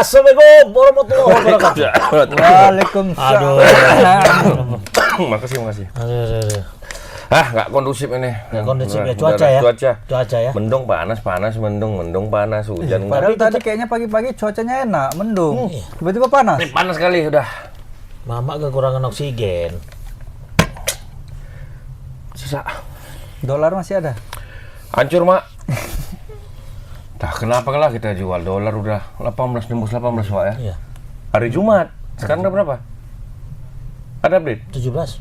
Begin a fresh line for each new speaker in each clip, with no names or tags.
Assalamualaikum warahmatullahi wabarakatuh.
Waalaikumsalam.
Makasih.
Aduh.
Nggak kondusif ini.
Nggak kondusif ya, cuaca ya.
Mendung panas, mendung panas, hujan.
Padahal tadi kayaknya pagi-pagi cuacanya enak, mendung. Tiba-tiba panas.
Ini panas sekali udah.
Mama kekurangan oksigen.
Sisa.
Dolar masih ada.
Hancur, Mak. Dah kenapa lah kita jual dolar udah 18 nembus 18, Pak ya.
Iya.
Hari Jumat. Sekarang udah berapa? Ada update?
17.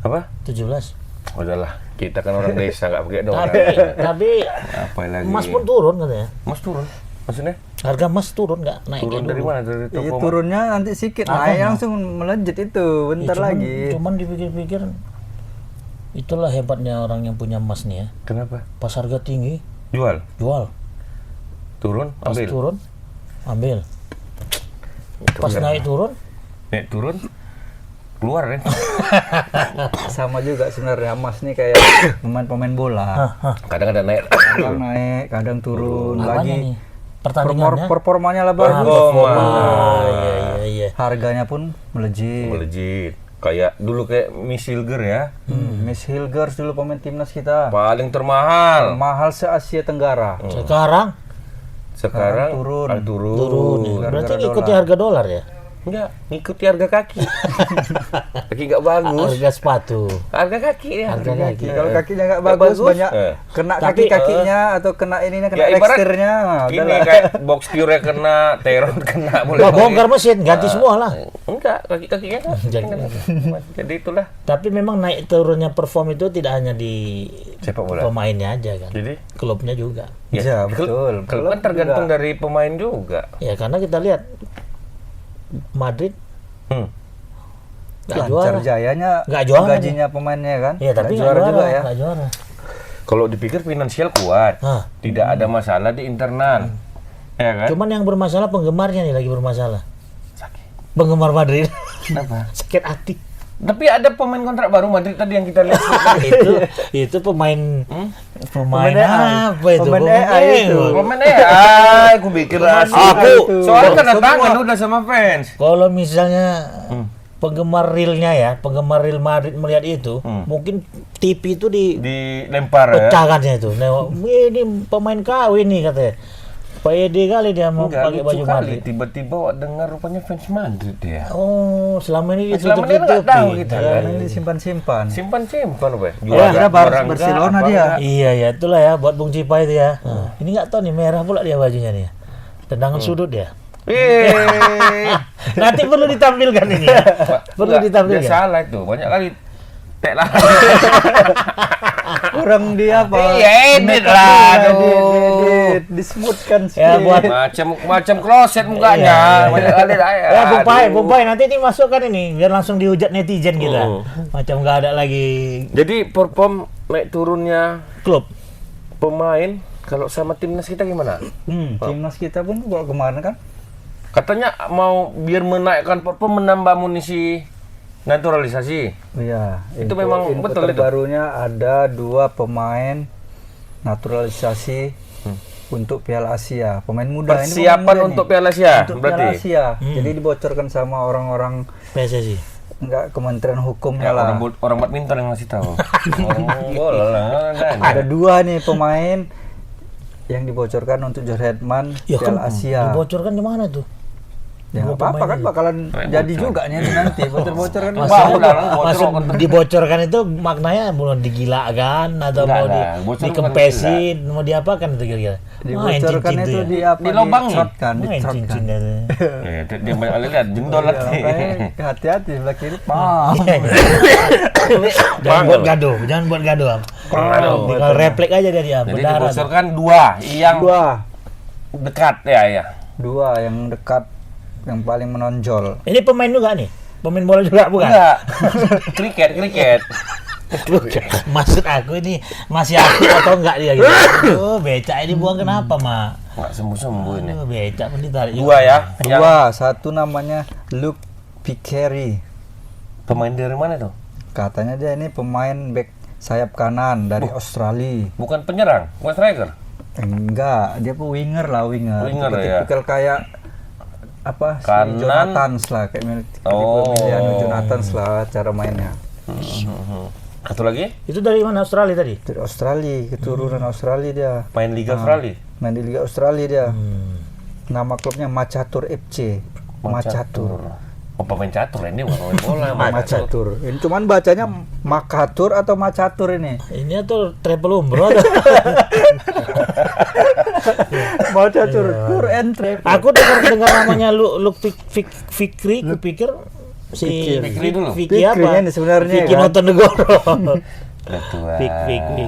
Apa?
17.
Udahlah, kita kan orang desa nggak pakai dolar.
Tapi
Apa lagi?
emas pun turun katanya.
Emas turun. Maksudnya?
Harga emas turun nggak naik?
Turun
kayak
dari
dulu.
mana? Dari toko.
Iya, turunnya nanti sedikit, naik langsung melejit itu bentar
Ya,
lagi.
Cuman dipikir-pikir itulah hebatnya orang yang punya emas nih ya.
Kenapa?
Pas harga tinggi,
Jual. Turun,
Pas
ambil.
turun, ambil.
Itu
Pas
kan.
naik turun,
Naik turun, keluar kan?
Sama juga sebenarnya emas nih kayak pemain-pemain bola.
Kadang ada naik.
Kadang naik, kadang turun
apanya
lagi.
nih? Pertandingannya?
Performanya lah bagus.
Iya.
Harganya pun melejit.
Melejit. Kayak dulu kayak Miss Hilger ya.
Miss Hilgers dulu pemain timnas kita.
Paling termahal.
Mahal se-Asia Tenggara.
Sekarang
turun.
Turun. Berarti
Gara-gara
ngikuti
dolar.
harga dolar ya?
Enggak, ngikuti harga kaki. Kaki nggak bagus.
Harga sepatu.
Harga kaki ya.
Harga kaki.
Kalau kakinya nggak
Nggak
bagus,
bagus.
banyak kena
Tapi,
kaki-kakinya atau kena ininya, kena
Ya, ibarat
teksturnya.
Ini kayak box tire kena, terot kena.
Wah, bongkar mesin, ganti semua lah.
Enggak, kaki-kakinya kan. Jadi itulah.
Tapi memang naik turunnya perform itu tidak hanya di
Sepak bola.
pemainnya aja kan.
Jadi
Klubnya juga.
Iya, betul.
Klub kan tergantung dari pemain juga.
Ya karena kita lihat Madrid nggak
Lancar
juara.
jayanya
Nggak juara
gajinya pemainnya kan.
Iya, tapi
Nggak
nggak juara
juga ya.
nggak juara.
Kalau dipikir finansial kuat,
Hah.
tidak ada masalah di internal, ya kan?
Cuman yang bermasalah penggemarnya nih lagi bermasalah.
Sakit.
Penggemar Madrid
Kenapa?
sakit hati.
Tapi ada pemain kontrak baru Madrid tadi yang kita lihat.
itu pemain
Pemain
apa itu?
Pemain AI itu.
Pemain aku pikir
Aku.
soalnya tanda tangan udah sama fans.
Kalau misalnya penggemar realnya ya, penggemar Real Madrid melihat itu, mungkin TV itu
Dilempar ya.
pecahkannya itu. Nengok, ini pemain KW nih katanya. Pede kali dia mau
Enggak,
pakai
lucu
baju
kali.
Madrid.
Tiba-tiba wak dengar rupanya fans Madrid dia.
Oh, selama ini
Selama ini nggak tahu kita kan.
Karena ini disimpan-simpan.
Simpan, Pak.
Kira Barcelona dia.
Iya ya, itulah ya buat Bung Cipa itu ya. Ini nggak tahu nih merah pula dia bajunya nih. Tendangan sudut dia. Nanti perlu ditampilkan ini ya. Perlu
Dia
ditampilkan.
salah itu. Banyak kali tek lah.
Kurang dia apa?
Iya, edit lah. Aduh.
Disebutkan sih.
Ya buat
Macam kloset mukanya. Banyak kali
ya Bung Pai nanti ini masukkan ini biar langsung dihujat netizen kita. Macam nggak ada lagi
Jadi perform naik turunnya
klub.
pemain kalau sama timnas kita gimana?
Timnas kita pun kalau kemarin kan
Katanya mau biar menaikkan perform menambah amunisi naturalisasi.
iya,
Itu memang
info
betul itu?
terbarunya ada 2 pemain naturalisasi untuk Piala Asia. Pemain muda ini
Persiapan
pemain muda
untuk
nih.
Piala Asia
Untuk Piala
berarti.
Asia. Jadi dibocorkan sama orang-orang
PSSI.
enggak Kementerian Hukumnya
Ya,
lah.
orang badminton yang ngasih tahu. Orang bola lah.
Ada 2 nih pemain yang dibocorkan untuk George Hetman
Ya kan
Piala Asia.
dibocorkan di mana tuh?
Ya nggak apa-apa kan bakalan jadi juga nih nanti bocor-bocor kan.
Maksud dibocorkan itu maknanya mau digilakan atau
Enggak
mau
lah, bocor
dikempesin, mau diapakan itu kira-kira? Main
Dibocorkan
cincin
itu
tuh
di
ya.
apa?
Di lubangnya?
Dicotkan,
Main
dicotkan.
cincinnya tuh.
Dia banyak kali lihat jendol
Iya,
lagi.
makanya hati-hati sebelah kiri.
Jangan buat gaduh, jangan buat gaduh. Am. Tinggal refleks aja dari Am,
Jadi
berdarah.
dibocorkan 2 yang
2
dekat ya.
2 yang dekat, yang paling menonjol.
Ini pemain juga nih, pemain bola juga bukan?
Enggak. kriket.
Maksud aku ini masih aku atau enggak dia gitu. Oh, becak ini buang kenapa, Mak?
Enggak sembuh-sembuh ini.
Oh, becak pun ditarik.
2 ya. Yang
2, satu namanya Luke Piqueri.
pemain dari mana tuh?
Katanya dia ini pemain back sayap kanan dari Australia.
Bukan penyerang, bukan striker.
Enggak, dia winger lah, winger.
Winger,
Tipikal kayak apa si
Kanan.
Jonathan lah kayak pemilihan Jonathan lah cara mainnya.
Satu lagi
Itu dari mana, Australia tadi?
Dari Australia, keturunan Australia dia.
main Liga Australia.
Main di Liga Australia dia. Nama klubnya Macatur FC. Macatur.
Oh, pemain catur ini bukan pemain bola.
Macatur. Ini cuman bacanya Makatur atau Macatur ini.
Ini atau travel umroh atau?
Macatur, tour and travel.
Aku dengar namanya Luk Fikri, kupikir si
Fikri dulu.
Fikri
Fikri
apa?
ini sebenarnya
Fikri
kan.
Notonegoro.
Betul.
Fikri.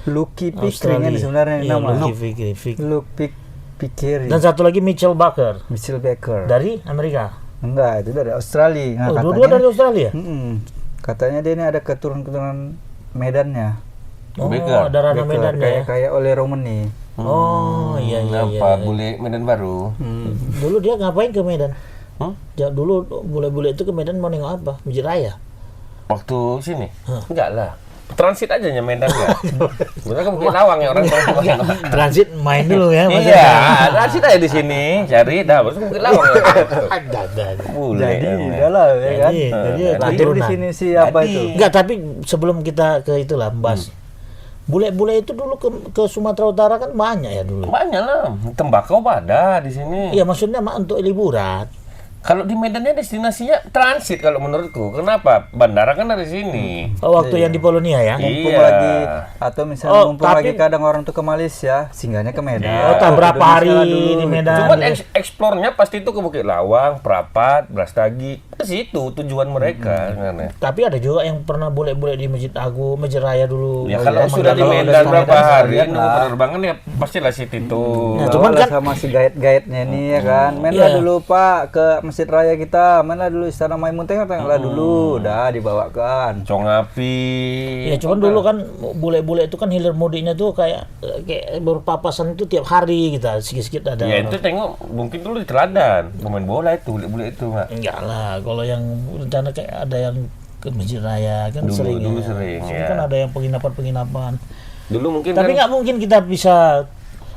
Lucky Pikri ini sebenarnya
Iya,
nama.
Lucky Fikri.
Lucky Pikri.
Dan satu lagi Mitchell Baker
Mitchell Baker.
dari Amerika.
Enggak, itu dari Australia.
Oh, dua-dua dari Australia.
Katanya dia ini ada keturunan Medannya.
Oh,
Baker.
ada Rana
Baker,
Medan ya.
kayak oleh Romani.
Oh, iya.
Apa bule Medan baru?
Dulu dia ngapain ke Medan?
Hmm?
Dulu bule-bule itu ke Medan mau nengok apa? Masjid Raya.
Waktu sini? Enggak lah. Transit aja nya Medan enggak. Bener kan Bukit Lawang ya orang tua.
Transit main dulu ya.
Iya, transit aja di sini. Cari dah, terus Bukit Lawang.
Ada.
Bule.
Jadi udah lah ya kan.
Jadi
Lahir di
keturunan.
sini siapa
Jadi.
itu?
Enggak, tapi sebelum kita ke itulah membahas. Bule-bule itu dulu ke Sumatera Utara kan banyak ya dulu.
Banyak lah. Tembakau ada di sini.
Iya, maksudnya untuk liburan.
Kalau di Medannya destinasinya transit kalau menurutku. Kenapa? Bandara kan dari sini.
Oh, waktu yang di Polonia ya.
Mumpung
Iya.
lagi atau misalnya
Oh,
mumpung
tapi-
lagi kadang orang tuh ke Malaysia, singgahnya ke Medan.
Oh, tak berapa hari di Medan.
Cuman
gitu.
eksplornya pasti itu ke Bukit Lawang, Prapat, Brastagi. Ke situ tujuan mereka sebenarnya.
Tapi ada juga yang pernah bule-bule di Masjid Agung, Masjid Raya dulu.
Ya
Oh,
kalau
iya,
sudah di
kalau
Medan
udah di
berapa
Medan
hari
sekalian
nunggu
lah.
penerbangan ya pastilah situ itu.
Nah,
Cuman
cuman kan-
sama si guide-guide-nya ini ya kan. Mainlah
Iya.
dulu Pak ke Masjid Raya kita. Mainlah dulu Istana Maimun Tengah tengoklah dulu. Udah dibawakan.
Congapi.
Ya cuman dulu kan bule-bule itu kan hilir mudiknya tuh kayak berpapasan itu tiap hari kita sikit-sikit ada.
Ya itu tengok mungkin dulu di teladan pemain bola itu bule-bule itu Mak.
Enggak lah, kalau yang rencana kayak ada yang ke Masjid Raya kan
Dulu-
sering.
dulu
ya.
sering,
Sini
ya.
kan ada yang penginapan-penginapan.
Dulu mungkin
Tapi
kan
nggak mungkin kita bisa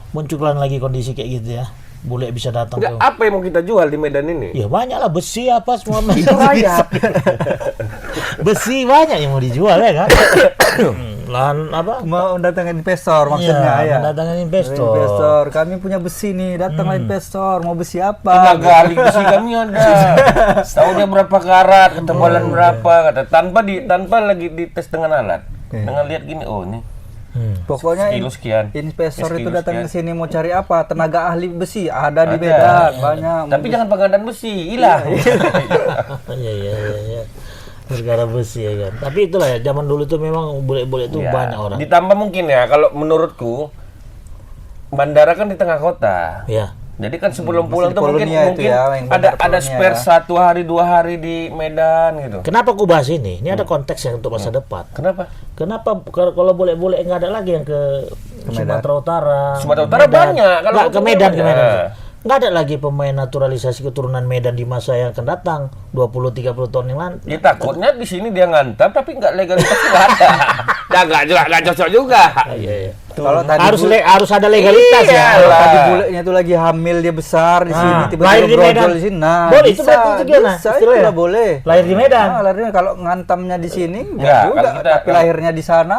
munculkan lagi kondisi kayak gitu ya. Bule bisa datang
nggak
ke.
apa yang mau kita jual di Medan ini?
Ya banyak lah besi apa semua
Itu raya.
besi banyak yang mau dijual ya kan. Lahan apa?
Mau datangin investor maksudnya
Iya,
ya.
mendatangkan investor.
Investor, kami punya besi nih, datanglah investor, mau besi apa?
Tenaga ahli besi kami ada. Tahu dia berapa karat, ketebalan berapa, kata tanpa lagi dites dengan alat. Dengan lihat gini, oh ini
Pokoknya
sekilo sekian.
investor itu
Sekilo
datang ke
sekian.
sini mau cari apa? Tenaga ahli besi ada di
Ada.
Medan, banyak.
Tapi jangan pengadaan besi, hilang.
Iya. Perkara besi ya kan. Tapi itulah ya, zaman dulu tuh memang bule-bule itu
Ya,
banyak orang.
Ditambah mungkin ya, kalau menurutku bandara kan di tengah kota.
Ya.
Jadi kan sebelum
Masih
pulang
di
tuh mungkin
Polonia itu ya, yang
ada
bandar
spare
Polonia ya.
1 hari 2 hari di Medan gitu.
Kenapa aku bahas ini? Ini ada konteks yang untuk masa depan.
Kenapa?
Kenapa kalau bule-bule nggak ada lagi yang ke Sumatera Utara?
Sumatera Utara
Medan.
banyak, kalau
Nggak, ke Medan, ke
banyak.
Medan. Nggak ada lagi pemain naturalisasi keturunan Medan di masa yang akan datang 20-30 tahun yang lalu.
Ya takutnya di sini dia ngantap tapi nggak legalitas nggak ada. Ya nggak cocok juga.
Iya.
Kalau tadi
Harus ada legalitas
Iya.
ya.
kalau
lah.
tadi bulenya tuh lagi hamil dia besar di sini
lahir
tiba-tiba
di
brojol
Medan.
di sini. Nah,
Boleh, itu
bisa,
berarti itu gimana?
bisa,
Istilahnya?
itulah boleh.
Lahir di Medan.
Nah, lahirnya kalau ngantamnya di sini
Nggak,
enggak juga,
kalau kita-
tapi lahirnya di sana.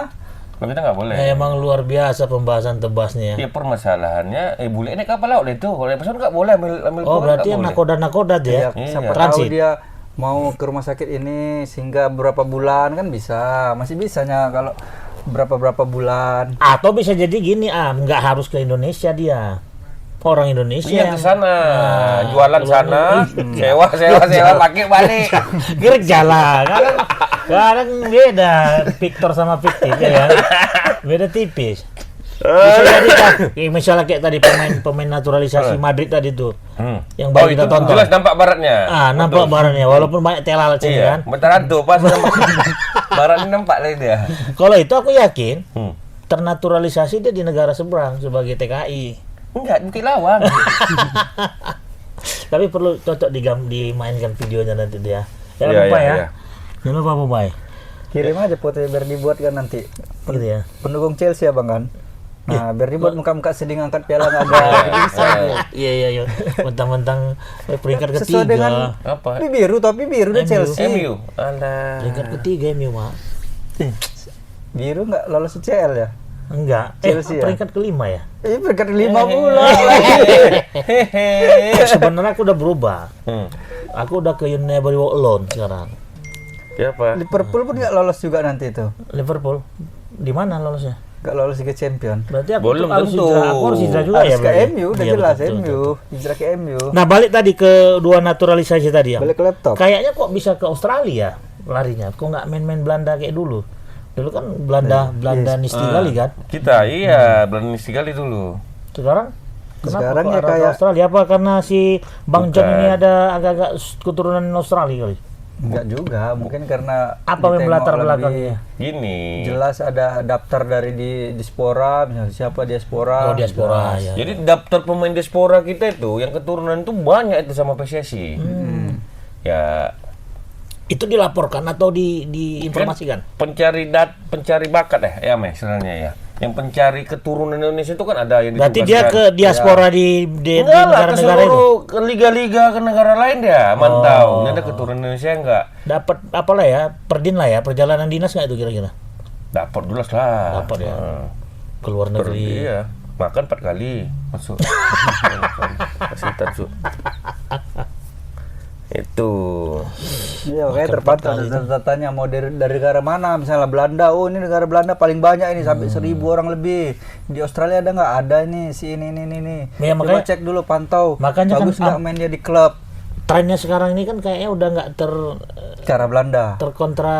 Kalau kita nggak boleh.
Ya, emang luar biasa pembahasan tebasnya.
Ya permasalahannya, bule ini kapal laut itu. Kalau pesan nggak boleh ambil
Oh,
pulang,
berarti
nggak
yang
boleh.
nakoda-nakoda ya.
Ya, siapa tahu
Transit.
dia mau ke rumah sakit ini sehingga berapa bulan kan bisa, masih bisanya kalau berapa bulan.
Atau bisa jadi gini, nggak harus ke Indonesia dia. Orang Indonesia.
Iya ke sana,
Nah,
jualan
keluar
sana,
negeri.
sewa, pakai balik.
Kerja lah. Kadang beda Victor sama fiktif ya kan. Beda tipis. Bisa jadi kan, misalnya kayak tadi pemain naturalisasi Madrid tadi tuh. Yang baru kita
itu
tonton.
jelas nampak baratnya.
Nampak barangnya walaupun banyak telal sini
Iya,
kan.
bentaran tuh pas nampak baratnya nampak lagi dia.
Kalau itu aku yakin
Hmm.
ternaturalisasi dia di negara seberang sebagai TKI.
Enggak, Bukit Lawang.
Tapi perlu cocok dimainkan videonya nanti dia. Jangan
Iya,
lupa
iya,
ya.
iya.
Jangan lupa Bobai.
Kirim aja fotonya biar dibuat kan nanti.
Gitu ya.
Pendukung Chelsea abang kan? Nah, biar dibuat muka-muka sedih ngangkat piala nggak ada. Jadi bisa.
Iya. Mentang-mentang peringkat
Sesuai
ketiga.
dengan
Apa?
biru dan
MU.
Chelsea.
MU. Alah.
Peringkat ketiga MU, Mak.
Biru nggak lolos UCL ya?
Enggak.
Chelsea ya?
Peringkat kelima ya.
Peringkat 5 bulan.
Sebenarnya aku udah berubah.
Hmm.
Aku udah ke You Never Walk Alone sekarang.
Siapa?
Liverpool pun nggak lolos juga nanti itu.
Liverpool. Di mana lolosnya?
Nggak lolos Liga Champion.
Berarti aku
Belum
harus
tentu.
hijrah, aku harus hijrah juga
Harus
ya
ke
berarti?
MU, udah
Iya,
jelas
betul,
MU.
betul.
Hijrah ke MU.
Nah, balik tadi ke dua naturalisasi tadi ya.
Balik ke laptop.
Kayaknya kok bisa ke Australia larinya. Kok nggak main-main Belanda kayak dulu? Dulu kan Belanda nisti kali kan.
Kita iya, Belanda sekali dulu.
Sekarang kenapa
Sekarang
kok
ya
arah ke
kayak-
Australia? Apa karena si Bang John
Bukan.
ini ada agak-agak keturunan Australia kali?
Enggak juga, mungkin karena
Apa yang
ditengok
latar
lebih
belakangnya?
Gini.
jelas ada daftar dari di diaspora, misalnya siapa diaspora.
Oh, diaspora ya.
Jadi daftar pemain diaspora kita itu yang keturunan itu banyak itu sama PSSI. Ya,
Itu dilaporkan atau diinformasikan?
pencari bakat ya Meh sebenarnya ya. Yang pencari keturunan Indonesia itu kan ada yang
Berarti dia
ditugaskan.
ke diaspora di
Enggak lah, ke
negara-negara itu.
seluruh ke liga-liga ke negara lain dia mantau. Dia ada keturunan Indonesia enggak?
Dapat apalah ya, perdin lah ya, perjalanan dinas nggak itu kira-kira?
Dapat dulu lah.
Dapat ya.
Nah,
Ke luar negeri.
Iya. Makan 4 kali masuk. Fasilitas Su. Itu.
Iya, kayak terpantau data-datanya mau dari negara mana, misalnya Belanda. Oh, ini negara Belanda paling banyak ini sampai 1.000 orang lebih. Di Australia ada nggak? Ada ini si ini.
Ya,
Coba
makanya-
cek dulu, pantau.
makanya kan
bagus nggak main dia di klub
Trennya sekarang ini kan kayaknya udah nggak
cara Belanda.
terkontra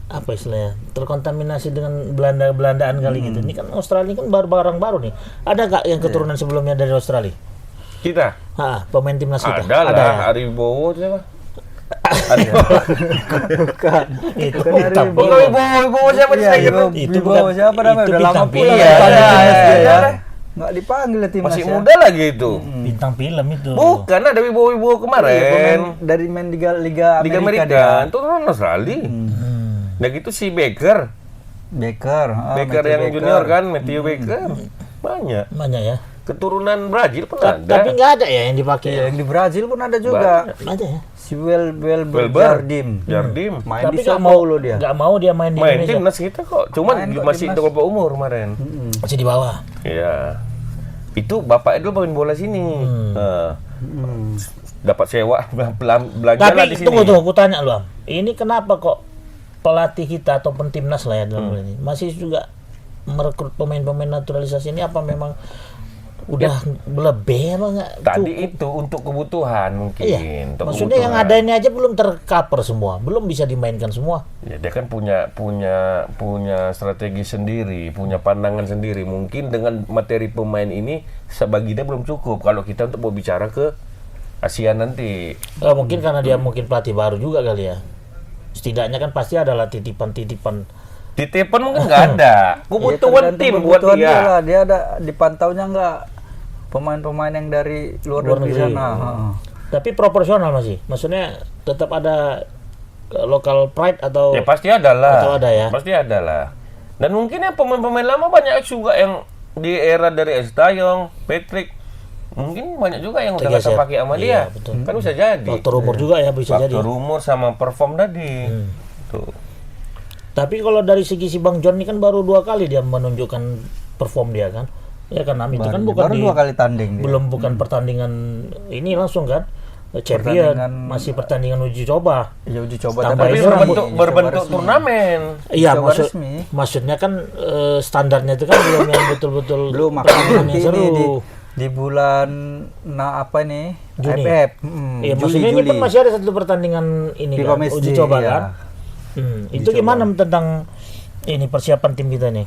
apa istilahnya, terkontaminasi dengan Belandaan kali gitu. Ini kan Australia kan barang baru nih. Ada nggak yang keturunan sebelumnya dari Australia?
Kita
Pemain timnas kita.
ada lah
ya?
Ari Bowo siapa?
Bukan.
Itu
Bukan
bukan.
dari
Oh, Bowo siapa
Iya,
di
Itu
Ibu
bukan-
siapa namanya?
itu
Udah lama
bintang
pula
film.
nggak dipanggil
Iya,
timnas
iya,
dia
iya.
ya. Nggak dipanggil ya timnas
Masih
ya.
muda lagi itu.
Bintang film itu.
Bukan ada Wibowo
Iya, pemain
kemarin.
dari main Liga
Liga
Amerika
Amerika.
dia.
Itu orang Australia. Nah gitu si Baker.
Baker
Baker
Matthew
yang
Baker.
junior kan, Matthew Baker. Banyak.
Banyak ya.
Keturunan Brazil pun ada.
Tapi nggak ada ya yang dipakai.
Iya, yang di Brazil pun ada juga.
Ada ya.
Si Welber
Welber.
Jardim.
Jardim.
Main
Tapi
di
nggak
Sao
mau
Paulo dia.
nggak mau dia main di
Main
Indonesia.
timnas kita kok. Cuman
Main kok
masih
timnas.
berapa umur kemarin.
Masih di bawah.
Iya. Itu bapaknya dulu main bola sini. Nah, dapat sewa belajar lah
Tapi
di sini.
tunggu, aku tanya lu, Am. Ini kenapa kok pelatih kita atau timnas lah ya dalam hal ini masih juga merekrut pemain-pemain naturalisasi ini, apa memang udah lebih apa nggak
Tadi
cukup?
itu untuk kebutuhan mungkin.
Iya.
Untuk
Maksudnya yang
kebutuhan.
ada ini aja belum tercover semua, belum bisa dimainkan semua.
Ya, dia kan punya strategi sendiri, punya pandangan sendiri. Mungkin dengan materi pemain ini sebagiannya belum cukup kalau kita untuk mau bicara ke Asia nanti.
Mungkin karena dia mungkin pelatih baru juga kali ya. Setidaknya kan pasti adalah titipan-titipan.
Titipan mungkin nggak ada. Kebutuhan
tergantung
tim buat
kebutuhan
dia.
lah. Dia ada dipantaunya nggak pemain-pemain yang dari luar negeri
negeri.
sana.
Tapi proporsional masih. Maksudnya tetap ada local pride atau
Ya pasti ada lah.
Atau ada ya?
Pasti ada lah. Dan mungkin ya pemain-pemain lama banyak juga yang di era dari Estayong, Patrick, mungkin banyak juga yang udah nggak
Tergeser.
terpakai sama dia.
Iya, betul.
Kan bisa jadi.
faktor umur juga ya bisa jadi.
Faktor umur sama perform tadi. Tuh.
Tapi kalau dari segi si Bang John ini kan baru 2 kali dia menunjukkan perform dia kan. Ya kan Am, itu kan bukan
Baru 2 kali tanding dia.
belum bukan pertandingan ini langsung kan. Champion
Pertandingan-
masih pertandingan uji coba.
Ya uji coba
Tambah
Tapi
itu
berbentuk turnamen.
Iya,
Coba resmi.
maksudnya kan standarnya itu kan belum yang betul-betul
belum
pertandingan
makanya
yang
nanti
seru.
ini di bulan apa nih?
Juni.
AFF.
Iya, maksudnya ini pun masih ada satu pertandingan ini
FIFA
kan,
Match
uji
Day,
coba
ya.
kan. Itu gimana tentang ini persiapan tim kita nih?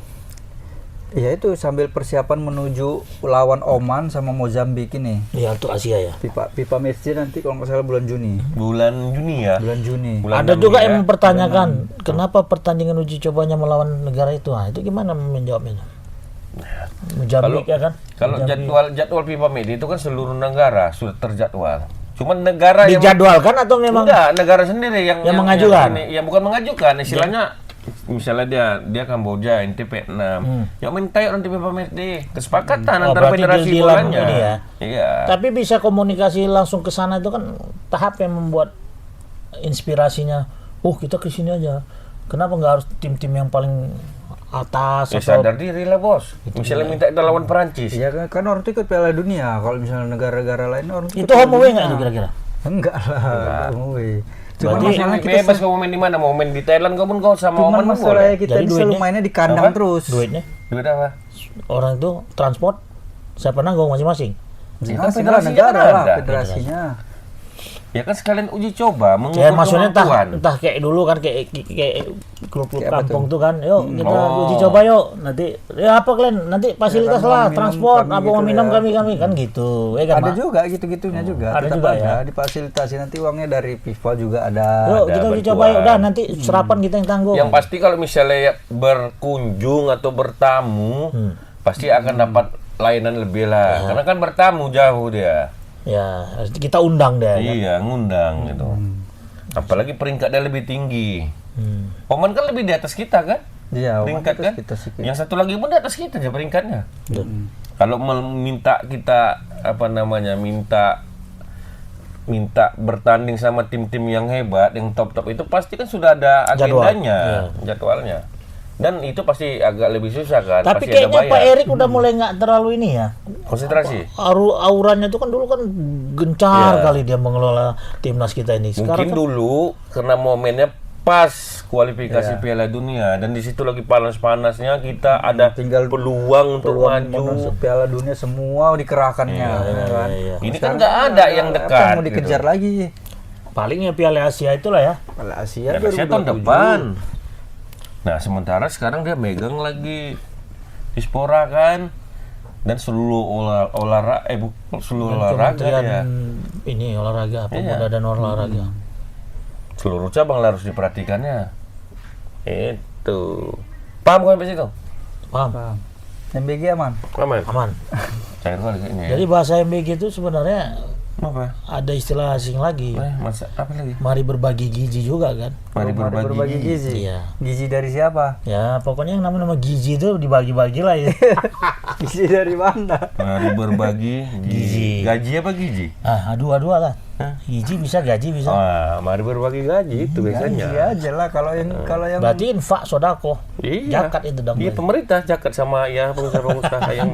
Ya itu sambil persiapan menuju lawan Oman sama Mozambik ini.
Ya untuk Asia ya.
FIFA Match Day nanti kalau nggak salah bulan Juni.
Bulan Juni ya.
Bulan Juni.
Bulan
Ada
6
juga
ya.
yang mempertanyakan kenapa pertandingan uji cobanya melawan negara itu. Nah, itu gimana menjawabnya? Mozambik ya kan?
Kalau jadwal FIFA Match Day itu kan seluruh negara sudah terjadwal. Cuman negara yang
Dijadwalkan atau memang
enggak, negara sendiri yang
mengajukan?
yang bukan mengajukan, istilahnya misalnya dia Kamboja, ente Vietnam. Ya minta nanti pamit deh. Kesepakatan antara
berarti
federasi
deal-dealan
bolanya.
ini ya.
Iya.
Tapi bisa komunikasi langsung ke sana itu kan tahap yang membuat inspirasinya. Kita ke sini aja. Kenapa nggak harus tim-tim yang paling atas?
Ya sadar diri lah bos. Misalnya minta kita lawan Perancis.
Ya kan orang itu ikut Piala Dunia. Kalau misalnya negara-negara lain orang
Itu home away nggak itu kira-kira?
Enggak lah, home away. Cuma
Berarti
masalah kita
bebas kau mau main di mana? Mau main di Thailand kau pun kau sama
cuman
Oman pun
masalahnya
boleh.
kita
Jadi
ini
duitnya-
selalu mainnya di kandang
Apa?
terus.
Duitnya
Duit apa?
orang itu transport siapa nanggung masing-masing.
Ya,
Kan
segala
federasinya
negara
kan
lah
ada.
federasinya.
Ya kan sekalian uji coba mengukur
Ya maksudnya
kemampuan.
entah kayak dulu kan kayak klub-klub
Kayak apa
kampung tuh kan, yuk kita
Oh.
uji coba yuk, nanti ya apa kalian nanti fasilitas
kan,
lah,
mau minum
transport,
kami
apa
gitu
mau minum
ya.
kami kan gitu, ya kan
Ada
Pak?
juga gitu-gitunya juga.
Ada
Tetap
juga
ada
ya?
difasilitasi nanti uangnya dari FIFA juga ada.
Yuk
ada
kita uji
bantuan.
coba yuk, udah nanti serapan kita yang tanggung.
Yang pasti kalau misalnya berkunjung atau bertamu, pasti akan dapat layanan lebih lah. Karena kan bertamu jauh dia.
Ya harus kita undang deh.
Iya, ngundang gitu. Apalagi peringkatnya lebih tinggi.
Hmm.
Oman kan lebih di atas kita kan?
Iya,
Peringkat
Oman
kan?
kita sedikit.
Yang satu lagi pun di atas kita aja peringkatnya. Kalau meminta kita minta bertanding sama tim-tim yang hebat, yang top-top itu pasti kan sudah ada
Jadwal.
agendanya, jadwalnya. Dan itu pasti agak lebih susah kan.
Tapi
pasti ada
kayaknya Pak
bayar.
Erik udah mulai nggak terlalu ini ya.
Konsentrasi.
Auranya itu kan dulu kan gencar kali dia mengelola timnas kita ini.
Mungkin
Sekarang kan,
dulu karena momennya pas kualifikasi Piala Dunia dan di situ lagi panas-panasnya kita ada
Tinggal
peluang untuk
peluang
maju.
masuk Piala Dunia semua dikerahkannya. ya kan?
iya.
Ini
Sekarang
kan nggak ada yang
apa
dekat.
yang mau dikejar
gitu.
lagi?
palingnya Piala Asia itulah ya.
Piala Asia
Piala Asia tahun
2027.
depan. Nah sementara sekarang dia megang lagi Dispora kan dan seluruh olahraga
Kementerian
dia.
ini olahraga, pemuda dan olahraga.
Seluruh cabang lah harus diperhatikannya. Itu. Paham kan sampai situ?
Paham?
Paham. MBG aman.
Aman.
Aman.
Cair kali kayaknya.
Jadi bahasa MBG itu sebenarnya
apa?
ada istilah asing lagi.
Masa apa lagi?
Mari berbagi gizi juga kan.
Mari berbagi.
gizi.
Iya.
Gizi dari siapa?
Ya pokoknya yang nama gizi itu dibagi-bagi lah ya.
Gizi dari mana?
Mari berbagi
Gizi.
Gaji apa gizi?
Adu lah. Gizi bisa, gaji bisa.
Wah, mari berbagi gaji itu biasanya.
Gizi aja lah kalau yang
Berarti infak sodako.
Iya.
Zakat itu dong.
Iya, pemerintah zakat sama ya pengusaha-pengusaha yang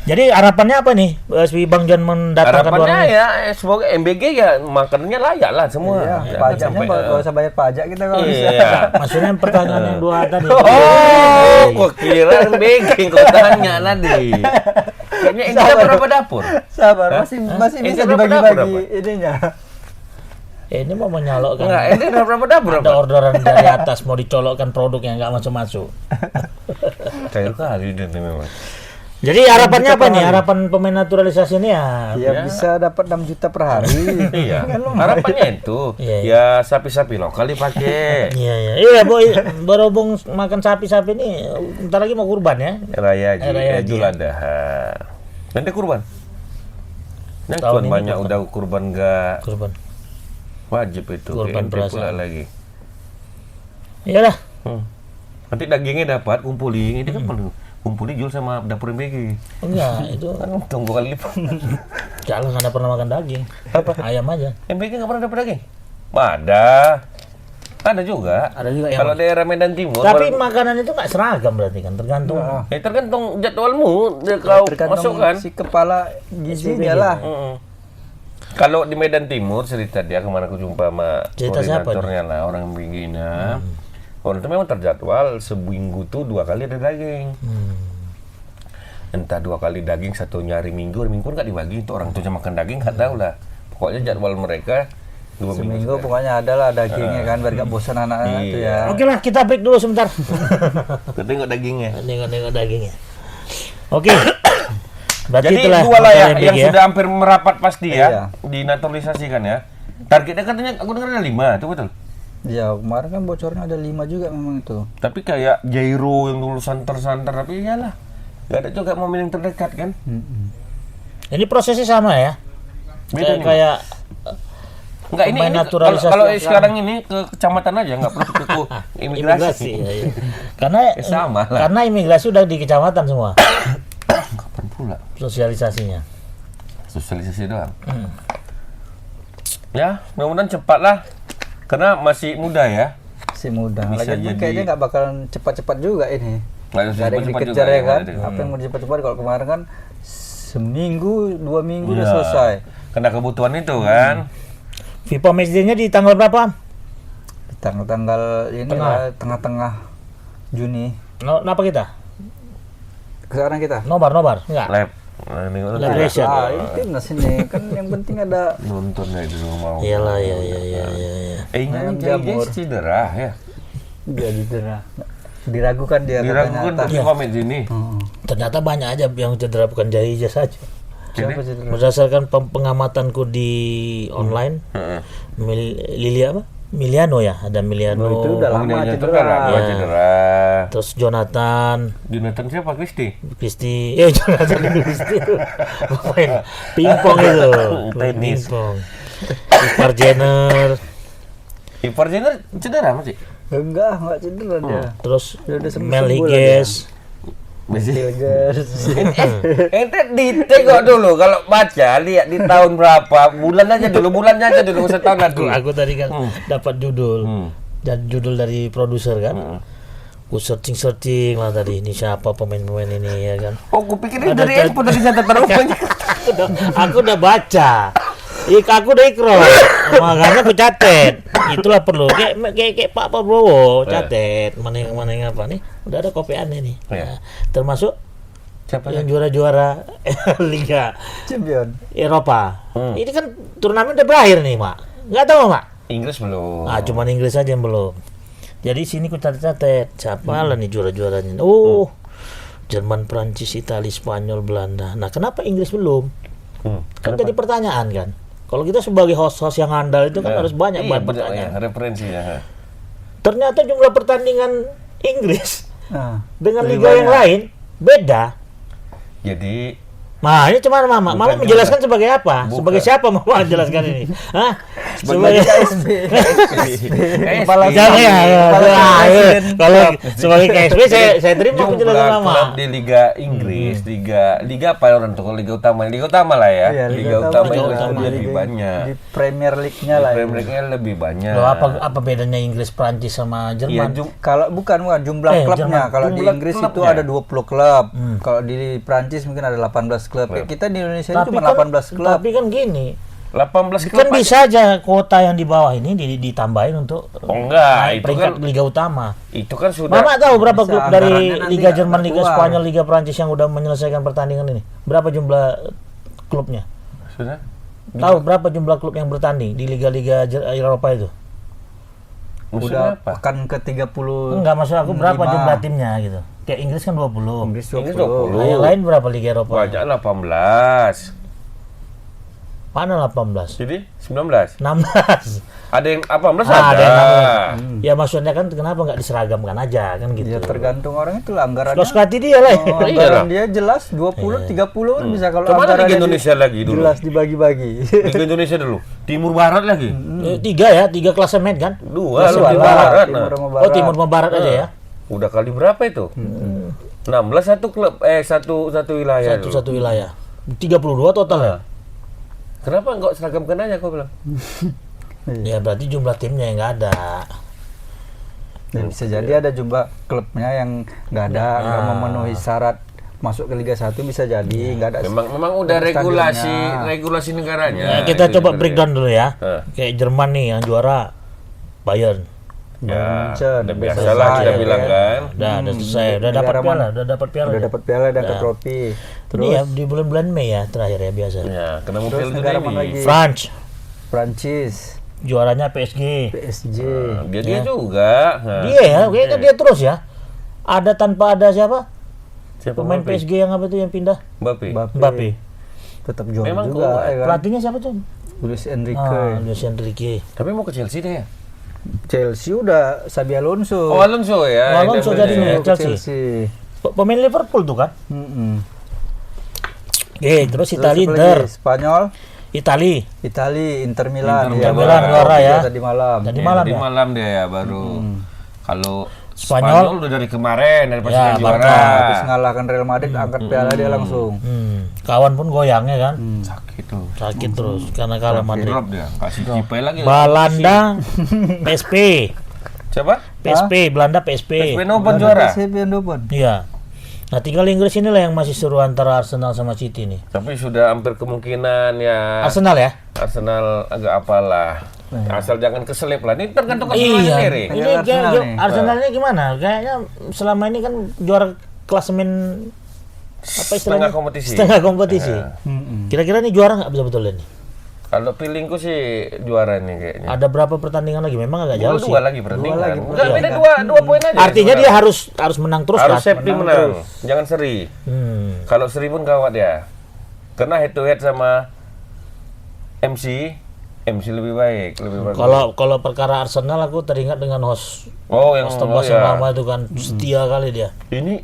Jadi harapannya apa nih? Si Bang John mendatangkan
harapannya
orang ini?
ya semoga MBG ya makanannya layak lah semua.
Iya,
Jangan
pajaknya
sampai,
nggak usah bayar pajak kita kalau bisa.
Iya.
Maksudnya pertanyaan yang dua tadi.
Oh, gua kira MBG kau tanya tadi. Kayaknya ini
Sabar.
berapa dapur?
Sabar, masih
Ini
bisa
berapa
dibagi-bagi
dapur,
ininya.
Ini mau menyolokkan.
Enggak, ini berapa dapur?
Ada orderan dari atas mau dicolokkan produk yang nggak masuk-masuk.
Cair kali dia memang.
Jadi harapannya apa nih? Harapan pemain naturalisasi ini ya?
Ya bisa dapat 6 juta per hari.
Iya,
Kan lumayan.
harapannya itu
Iya,
ya sapi-sapi lokal dipakai.
Iya, Boy. Berhubung makan sapi-sapi ini, bentar lagi mau kurban ya.
Raya Haji,
Raya Haji,
Idul
ya.
Adha. Nanti kurban. Yang
Tahun
cuan
ini
banyak
kurban.
udah kurban enggak
Kurban.
wajib itu.
Kurban
Ente
berasa.
pula lagi.
Iyalah.
Nanti dagingnya dapat kumpulin, ini kan perlu kumpulin jual sama dapur MBG.
Enggak, itu
Kan tunggu kali lipat.
jangan ada pernah makan daging. Apa? Ayam aja.
MBG nggak pernah dapat daging? Ada juga.
Ada juga yang.
Kalau daerah Medan Timur.
Tapi makanan itu nggak seragam berarti kan, tergantung.
tergantung jadwalmu dia kau
Tergantung
masukkan.
si kepala gizinya lah.
Kalau di Medan Timur cerita dia kemana aku jumpa sama
Cerita siapa
koordinatornya lah orang begina. Orang itu memang terjadwal seminggu tuh 2 kali ada daging. Entah 2 kali daging, satunya hari Minggu kan nggak dibagi untuk orang tuanya makan daging nggak tahu lah. Pokoknya jadwal mereka 2 minggu.
Seminggu pokoknya ada lah dagingnya kan biar gak bosan anak-anak itu
Iya.
ya.
Oke lah, kita break dulu sebentar.
Kita tengok dagingnya.
Nengok dagingnya. Oke. Berarti
Jadi
itulah
dua lah ya
materi
yang
MBG
sudah hampir merapat pasti
Iya.
ya dinaturalisasikan ya. Targetnya katanya aku dengar ada 5, itu betul.
Ya kemarin kan bocornya ada 5 juga memang itu.
Tapi kayak Jairo yang dulu santer-santer tapi iyalah. Gak ada juga momen yang terdekat kan?
Ini prosesnya sama ya.
Beda nih.
Kayak
Enggak, ini
pemain naturalisasi
kalau
yang
sekarang ini ke kecamatan aja, nggak perlu ke imigrasi.
ya, ya. Karena
Sama lah.
karena imigrasi udah di kecamatan semua
Kapan pula?
sosialisasinya.
Sosialisasi doang. Ya, mudah-mudahan cepat lah. Karena masih muda ya.
Si muda.
Bisa
Lagi
jadi-
kayaknya nggak bakalan cepat-cepat juga ini.
Nggak harus
Nggak ada yang
cepat-cepat
dikejar
juga
ya kan?
ya.
Apa yang mau cepat-cepat kalau kemarin kan seminggu, 2 minggu udah
Iya.
selesai.
Kena kebutuhan itu kan.
FIFA matchday-nya di tanggal berapa?
Di tanggal-tanggal ini lah, tengah-tengah Juni.
Kenapa kita?
Sekarang kita.
Nobar enggak?
Lab. Nah, ini
Lab Nation.
Ah, ini timnas ini kan yang penting ada
nonton ya di rumah.
Iyalah ya.
Ini
Ayam
jamur
jamur.
cedera ya.
jadi cedera. Diragukan dia
Diragukan
katanya.
untuk FIFA match ini.
Ternyata banyak aja yang cedera, bukan Jahija saja.
Siapa cedera?
Berdasarkan pengamatanku di online,
Heeh.
Miliano ya, ada Miliano.
Oh, itu udah lama
Kemudian itu
cedera.
kan
Ya.
cedera.
Terus Jonathan
Jonathan siapa? Christie?
Jonathan Christie itu pemain pingpong itu.
Tenis.
Pingpong. Ivar Jenner,
Ivar Jenner cedera masih?
Enggak cedera dia.
terus
Dia udah sembuh-sembuh
Mel
lah
Higgs.
Masih.
Hilgers.
Ente ditengok dulu kalau baca lihat di tahun berapa, bulannya aja dulu setahun dulu.
Aku tadi kan dapat judul. Dan judul dari produser kan. Aku searching lah tadi, ini siapa pemain-pemain ini ya kan.
Oh, aku pikir ini
Ada
dari
cat-
Expo dari Santa Terupanya.
Aku udah baca. Aku udah ikro. Makanya aku catet. Itulah perlu. Kayak Pak Prabowo catet. Mana yang apa nih? Udah ada kopiannya nih.
Ya.
Nah, termasuk
Siapa
yang juara-juara Liga
Champion.
Eropa. Ini kan turnamen udah berakhir nih, Mak. Nggak tahu, Mak.
Inggris belum.
Ah, cuman Inggris aja yang belum. Jadi sini ku catet. Siapa lah nih juara-juaranya? Oh, Jerman, Prancis, Italia, Spanyol, Belanda. Nah, kenapa Inggris belum? Kan jadi pertanyaan kan. Kalau kita sebagai host-host yang handal itu kan harus banyak
Iya,
bahan pertanyaan.
referensinya.
Ternyata jumlah pertandingan Inggris
Nah,
dengan
lebih
liga yang
banyak.
lain beda.
Jadi
Nah, ini cuma Mama. Mama
Bukan
menjelaskan sebagai apa?
Bukan.
Sebagai siapa Mama menjelaskan ini? Hah?
Sebagai
KSB.
Kepala
Jangan ya.
Kepala Presiden.
Kalau sebagai KSB saya terima penjelasan
jumlah
Mama.
klub di Liga Inggris, Liga apa orang tuh? Kalau Liga Utama lah ya.
Iya,
Liga Utama
Liga
itu
Utama.
lebih banyak.
Di Premier League-nya lah.
Premier League-nya lebih banyak.
Loh, apa bedanya Inggris, Prancis sama
Iya,
Jerman?
Kalau bukan jumlah klubnya.
Jerman.
Kalau di
Jumlah
Inggris itu
klubnya.
ada 20 klub. Kalau di Prancis mungkin ada 18 klub. Kayak kita di Indonesia ini cuma 18 klub.
Tapi kan gini,
18
kan
klub.
bisa aja kuota yang di bawah ini ditambahin untuk
Oh enggak,
naik
itu
peringkat
kan
Liga Utama.
itu kan sudah
Mama tahu berapa
Bisa,
klub dari
anggarannya nanti
Liga
nggak
Jerman, Liga
keluar.
Spanyol, Liga Prancis yang udah menyelesaikan pertandingan ini? Berapa jumlah klubnya?
sudah
Tahu berapa jumlah klub yang bertanding di liga-liga Eropa itu?
Maksudnya
Udah
apa?
pekan ke 30.
Enggak, maksud aku berapa
5.
jumlah timnya gitu. Kayak Inggris kan 20.
Inggris
Inggris
20.
Nah, yang lain berapa Liga Eropa?
Banyak 18.
Mana 18?
Jadi 19.
16.
Ada yang 18
Ah,
ada.
ada yang 16. Ya maksudnya kan kenapa nggak diseragamkan aja kan gitu.
Ya tergantung orang itu lah anggarannya.
Los Kati dia lah.
Oh,
Iyalah.
anggaran dia jelas 20 30 kan bisa kalau
Kemana Liga
anggarannya
Indonesia lagi dulu?
jelas dibagi-bagi.
Liga Indonesia dulu. Timur Barat lagi.
Tiga klasemen kan?
Dua
Masih
lebih
barat.
barat.
Timur
Nah.
sama
Oh,
barat.
timur sama barat aja ya.
Udah kali berapa itu? 16 satu klub satu wilayah. dulu.
Satu wilayah. 32 total ya.
Kenapa enggak seragamkan aja kau bilang?
Ya berarti jumlah timnya yang nggak ada.
Ya, bisa jadi ada jumlah klubnya yang nggak ada, nggak memenuhi syarat masuk ke Liga 1 bisa jadi nggak ada.
Memang udah
ada
regulasi negaranya.
Ya, kita
Itu
coba
sebenarnya.
breakdown dulu ya.
Hah.
Kayak Jerman nih yang juara Bayern.
Ya,
Munchen,
udah
udah
biasa
selesai,
lah kita
ya.
bilang kan.
Udah selesai, udah dapat
negara
piala,
mana?
udah dapat piala.
Udah dapat piala dan
Ya.
trofi.
Ini
Terus
ya di bulan-bulan Mei ya terakhir ya biasa.
Ya, kena
Terus
mobil
negara
dunia
mana
ini.
lagi?
France
Prancis,
juaranya PSG.
PSG.
Dia juga. Nah,
Dia ya, kayaknya dia terus ya. Ada tanpa ada siapa?
siapa
Pemain
Mbappe?
PSG yang apa tuh yang pindah?
Mbappe.
Mbappe.
Tetap juara
Memang
juga
kuat.
ya kan.
Pelatihnya siapa tuh?
Luis Enrique.
Ah, Luis Enrique.
Tapi mau ke Chelsea deh ya.
Chelsea udah Xabi Alonso.
Oh, Alonso ya.
Alonso
Dia
jadinya.
bener.
Ke
Chelsea. Pemain Liverpool tuh kan?
Mm-mm.
Terus
Terus
Italia
apa
Inter.
lagi? Spanyol.
Itali.
Inter Milan.
Inter
ya,
Milan juara ya.
Tadi malam.
Tadi malam
Tadi
ya.
malam dia ya baru. Kalau
Spanyol
udah dari kemarin dari
Ya,
pasukan juara.
Habis ngalahkan Real Madrid angkat piala dia langsung.
Kawan pun goyangnya kan.
Sakit tuh.
Sakit terus karena kalah Madrid.
Drop dia. Kasih cipai lagi.
Belanda PSP.
Siapa?
PSP, Belanda PSP.
PSV Eindhoven juara.
PSV Eindhoven.
Iya. Nah, tinggal Inggris inilah yang masih seru antara Arsenal sama City nih.
Tapi sudah hampir kemungkinan ya
Arsenal ya?
Arsenal agak apalah. Asal jangan keselip lah. Ini tergantung Arsenal
Iya.
sendiri.
Ini
Arsenal
kayak
nih.
Arsenal ini gimana? Kayaknya selama ini kan juara klasemen apa istilahnya?
Setengah kompetisi.
Setengah kompetisi. Kira-kira ini juara nggak betul-betul ini?
Kalau feelingku sih juara nih kayaknya.
Ada berapa pertandingan lagi? Memang agak jauh sih.
Dua lagi pertandingan.
lagi
Enggak beda dua poin aja.
Artinya dia harus menang terus
harus
kan?
safety menang. Jangan seri. Kalau seri pun gawat ya. Karena head to head sama MC lebih baik, lebih bagus.
Kalau perkara Arsenal aku teringat dengan host
yang
Tebas yang lama itu kan setia kali dia.
Ini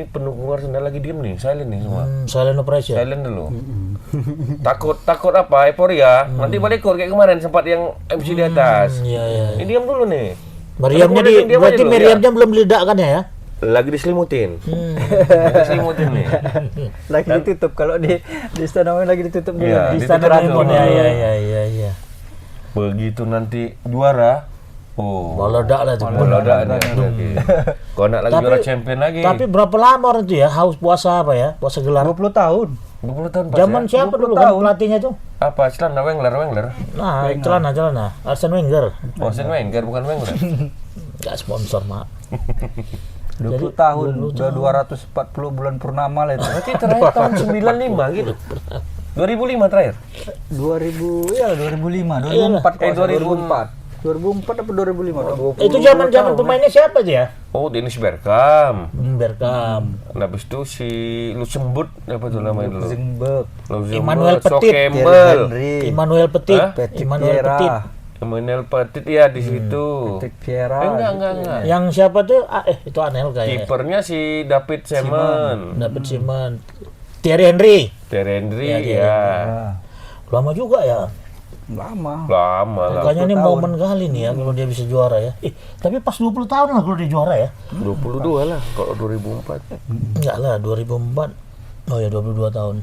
pendukung Arsenal lagi diem nih, silent nih semua.
Silent operation.
Silent dulu. takut apa? Euforia. Nanti balik kayak kemarin sempat yang MC di atas.
Iya.
Ini diam dulu nih.
Meriamnya berarti meriamnya belum meledakkan ya?
Lagi diselimutin. Lagi diselimutin nih.
Lagi ditutup kalau di istana lagi ditutup dulu.
Iya,
Di istana
ditutup
Rangkon.
dulu.
Iya.
Begitu nanti juara,
Meledak lah itu.
meledak nih. Kau nak lagi juara champion lagi.
Tapi berapa lama orang itu ya haus puasa apa ya? Puasa gelar.
20 tahun.
20 tahun pas
Zaman
ya?
siapa
20
dulu kan
tahun.
pelatihnya tuh?
Apa? Celana Wenger.
Nah, celana. Arsene Wenger.
Arsene Wenger bukan Wenger.
Enggak sponsor, Mak.
20 tahun. Udah 240 bulan purnama lah itu.
Berarti terakhir tahun 95 gitu. 2005 terakhir.
2000 ya 2005,
Iyalah.
2004 kok.
2004.
2004 apa 2005?
Itu zaman pemainnya siapa tuh ya?
Oh, Dennis Bergkamp.
Bergkamp.
Habis itu si Luxembourg apa tuh namanya dulu?
Luxembourg,
Emmanuel
So
Petit.
Campbell.
Henry,
Emmanuel Petit.
Hah?
Emmanuel Petit.
Emmanuel Petit ya di situ.
Patrick Vieira.
Enggak.
Yang siapa tuh? Itu Anelka ya.
Kipernya si David Seaman.
Dapat Simon. Thierry Henry.
Thierry Henry
Ya,
ya.
Ya,
Lama juga ya.
lama.
Lama lah.
Makanya ini momen kali nih ya kalau dia bisa juara ya. Tapi pas 20 tahun lah kalau dia juara ya.
22 lah kalau 2004.
Enggak lah, 2004. Oh ya 22 tahun.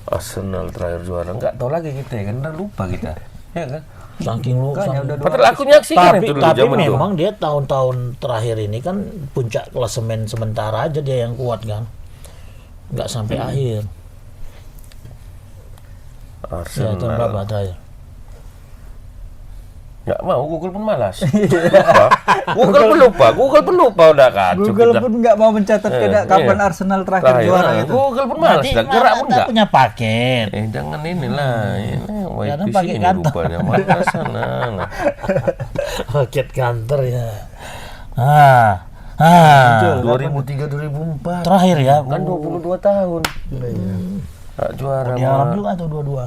Arsenal terakhir juara. Enggak tahu lagi kita ya kan, udah lupa kita. Ya kan?
Saking lu.
Udah
Padahal aku nyaksikan itu dulu
Tapi
zaman dulu.
memang dia tahun-tahun terakhir ini kan puncak klasemen sementara aja dia yang kuat kan. Enggak sampai akhir. Ya, tahun
Arsenal.
berapa terakhir?
Nggak mau, Google pun malas. Google pun lupa udah kacau
Google
kita.
pun nggak mau mencatat kapan
iya.
Arsenal terakhir juara gitu.
Google pun malas, dah gerak pun nggak.
punya paket.
Jangan inilah, ini
Jangan
YPC
pakai
ini
kantor.
rupanya mana sana.
Paket kantor ya.
2003 2004
Terakhir ya.
kan 22 tahun. Tak juara
Di Arab
mah.
juga atau dua-dua.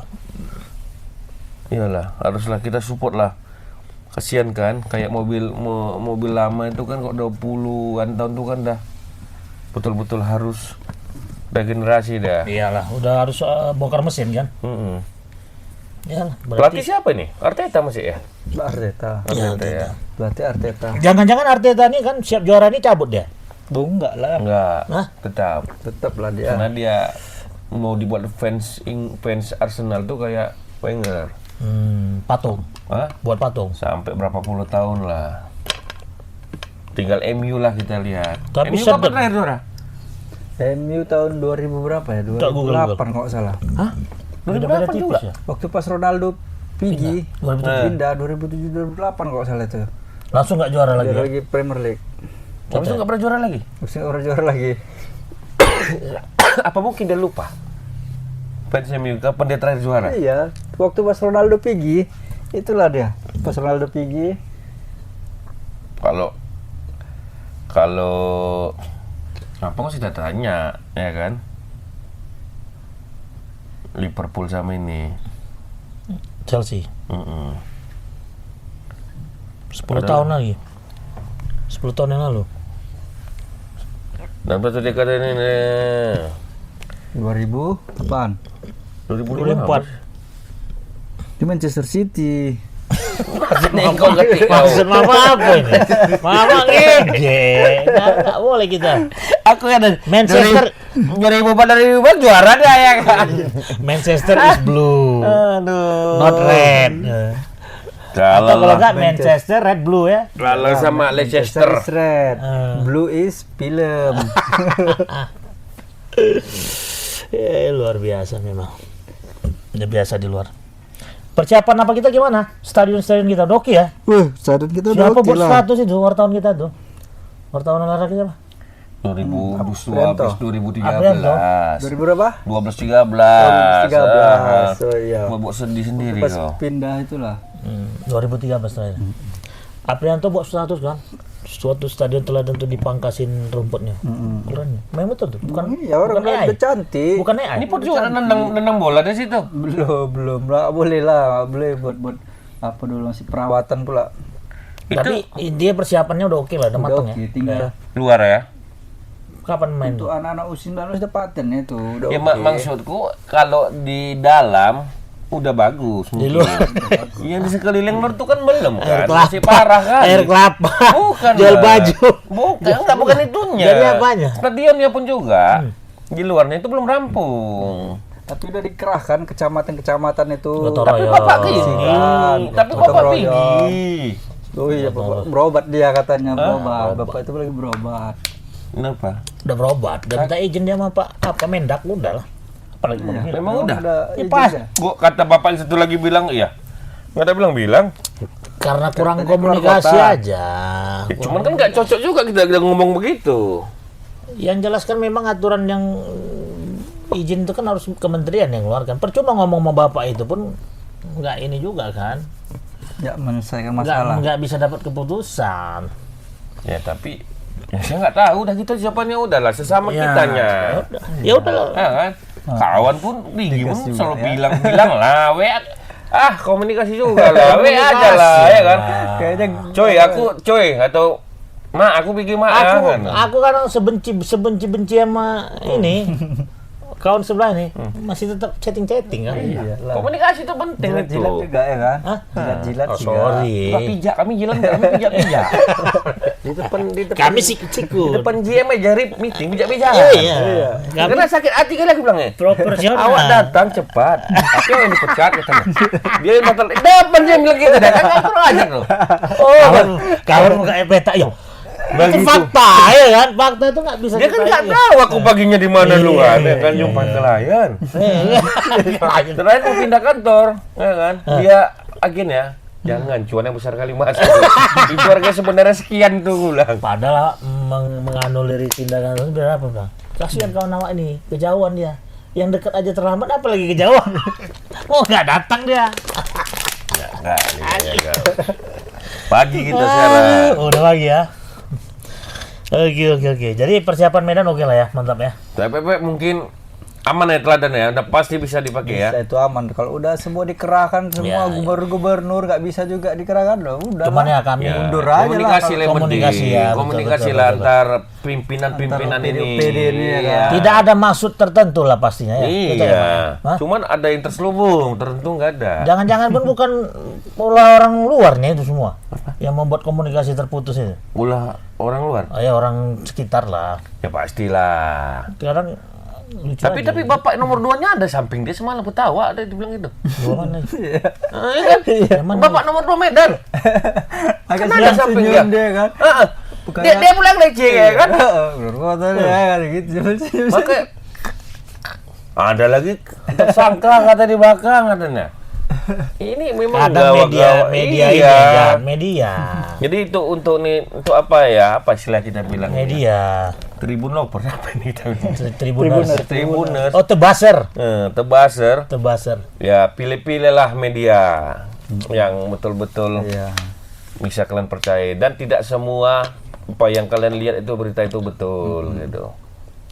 Iyalah, haruslah kita support lah. Kasihan kan, kayak mobil lama itu kan kok 20-an tahun tuh kan dah betul-betul harus regenerasi dah.
Iyalah, udah harus bongkar mesin kan. Iyalah,
Pelatih
berarti
siapa nih? Arteta masih ya?
Arteta.
Arteta ya.
Berarti Arteta.
jangan-jangan Arteta nih kan siap juara nih cabut dia.
Enggak lah.
Enggak,
Hah?
tetap
Tetap lah dia.
karena dia mau dibuat fans Arsenal tuh kayak Wenger.
Patung.
Hah?
Buat patung.
Sampai berapa puluh tahun lah. Tinggal MU lah kita lihat.
Tapi
MU
sedep.
kapan terakhir juara?
MU tahun 2000 berapa ya?
Tak Google.
2008 kalau nggak salah.
Hah?
Beda
2008
tipis
juga?
ya.
Waktu pas Ronaldo pergi,
2007.
pindah 2007 2008 kalau nggak salah itu.
Langsung nggak juara lagi.
Dia
Ya?
lagi Premier League.
Habis itu nggak pernah juara lagi?
Mesti orang juara lagi.
Apa mungkin dia lupa? Fans MU kapan dia terakhir juara?
Iya, waktu pas Ronaldo pergi, itulah dia. Pas Ronaldo pergi,
Kalau apa kok kita tanya, ya kan? Liverpool sama ini.
Chelsea. 10 tahun lagi. 10 tahun yang lalu.
Dan satu dekade ini
2000 apaan?
2004.
Di Manchester City.
Maksud mama apa ini? Mama ngede. Nggak boleh kita.
Aku ada
Manchester
2000 juara dia ya kan.
Manchester is blue,
Aduh.
not red. Atau kalau nggak Manchester red blue ya.
Kalau sama
Manchester
Leicester.
is red. Blue is film.
Luar biasa memang. Udah biasa di luar. Persiapan apa kita gimana? Stadion kita udah oke ya?
Stadion kita udah
Siapa
oke
buat
lah.
status itu wartawan kita tuh? Wartawan olahraga siapa?
2012, 2013.
2000 berapa?
12,
13.
13.
Oh iya.
Buat sedih sendiri
Pas
kau.
pindah itulah.
2013 terakhir. Aprianto buat status kan? Suatu stadion teladan tuh dipangkasin rumputnya. Keren. Memang betul tuh. Bukan
Ya orang
bukan AI.
udah cantik.
Bukan AI.
Ini pun juga nendang bola di situ.
Belum lah, boleh lah, boleh buat apa dulu masih perawatan pula.
Tapi dia persiapannya udah oke lah, udah matang
Udah
ya.
oke, tinggal
Luar ya.
Kapan main?
untuk anak-anak U19 udah paten itu, udah
Ya
oke.
maksudku kalau di dalam udah bagus.
Di
mungkin.
luar.
Yang di sekeliling luar tuh kan belum
Air
kan.
kelapa.
Masih parah kan.
Air kelapa.
Bukan.
Jual
lah.
baju.
Bukan itunya.
Jadi apanya?
Stadionnya pun juga. Di luarnya itu belum rampung.
Tapi udah dikerahkan kecamatan-kecamatan itu.
Gotong
Tapi
royong.
bapak ini.
Kan,
Tapi
gotong
bapak
royong.
pergi.
Oh iya, Bapak berobat dia katanya, berobat. Bapak itu lagi berobat.
Kenapa?
Udah berobat, udah minta izin dia sama Pak Mendak udah lah. Apalagi mau bilang.
Memang udah.
Ya,
izin
pas.
dah.
Gua kata bapak yang satu lagi bilang iya. Nggak ada bilang.
Karena kurang
Katanya keluar
komunikasi
kota.
aja.
Ya, cuman kan nggak cocok juga kita ngomong begitu.
Yang jelas kan memang aturan yang izin itu kan harus kementerian yang keluarkan. Percuma ngomong sama bapak itu pun nggak ini juga kan.
Ya menyelesaikan masalah.
Nggak bisa dapat keputusan.
Ya tapi ya saya nggak tahu udah kita siapanya udahlah sesama
Ya,
kitanya.
Ya udah lah.
Ya kan? Kawan pun bingung
Dikasih
selalu
juga, ya.
bilang lah, komunikasi juga lah, aja lah, ya kan?
Kayaknya
Coy atau aku bikin
Aku kadang sebenci sama ini kawan sebelah nih masih tetap chatting kan.
iya lah.
Komunikasi itu penting itu.
Jilat-jilat juga ya kan?
Hah?
Jilat-jilat
Oh,
juga.
sorry.
Nggak pijak, kami jalan nggak, kami pijak. Di depan
Kami
di
sikut-sikut.
depan GM aja meeting pijak.
Iya. Kami
Karena sakit hati kali aku bilangnya.
proporsional.
Awak datang cepat. Tapi yang dipecat katanya. Dia yang batal. Depan dia bilang gitu. Kan kurang ajar loh.
Kawan muka peta ya. Itu fakta ya kan? Fakta itu nggak bisa.
Dia kan nggak
ditanya.
tahu aku paginya di mana
Iya,
luar, ya kan
iya.
jumpa klien.
Iya.
Terakhir mau pindah kantor, ya kan? Dia agen ya. Jangan, cuan yang besar kali mas. Itu harganya sebenarnya sekian tuh ulang.
Padahal menganulir tindakan itu berapa bang? Kasihan kawan awak ini, kejauhan dia. Yang dekat aja terlambat, apalagi kejauhan. Oh nggak datang dia.
Enggak. Pagi kita sekarang.
Udah pagi ya. Oke. Jadi persiapan Medan oke lah ya, mantap ya.
Tapi mungkin aman ya teladan ya, udah pasti bisa dipakai ya.
Bisa itu aman. Kalau udah semua dikerahkan semua
Ya,
gubernur nggak bisa juga dikerahkan loh. Udah.
Cuman
lah.
ya kami
mundur aja lah.
Komunikasi lah yang
komunikasi
penting.
ya, betul,
Komunikasi
betul,
lah
betul.
antar pimpinan ini.
PD ini ya kan.
tidak ada maksud tertentu lah pastinya ya. Betul ya, Pak?
Iya.
Hah?
Cuman ada yang terselubung, tertentu nggak ada.
Jangan-jangan pun bukan pola orang luarnya itu semua yang membuat komunikasi terputus itu.
Ulah orang luar.
Oh ya orang sekitar lah.
Ya pastilah.
Sekarang lucu
Tapi
aja.
bapak nomor 2-nya ada samping dia semalam ketawa ada dibilang itu.
Dua mana?
Iya kan?
Yang mana?
Bapak nomor 2 Medan.
Agak
Kan ada samping dia.
senyum dia kan.
Heeh. Dia pulang leceh ya kan?
Berkota dia kan gitu. Senyum.
Makanya ada lagi tersangka kata di belakang katanya. Ini memang
Kadang
gawat-gawat.
media ini
Iya.
ya, media.
Jadi itu untuk apa ya? Apa istilah kita bilang?
Media.
Tribun loper apa ini kita bilang?
Tribuners.
Tribuners.
Oh, tebaser.
Tebaser.
Tebaser.
Ya pilih-pilihlah media yang betul-betul
Iya.
bisa kalian percaya dan tidak semua apa yang kalian lihat itu berita itu betul gitu.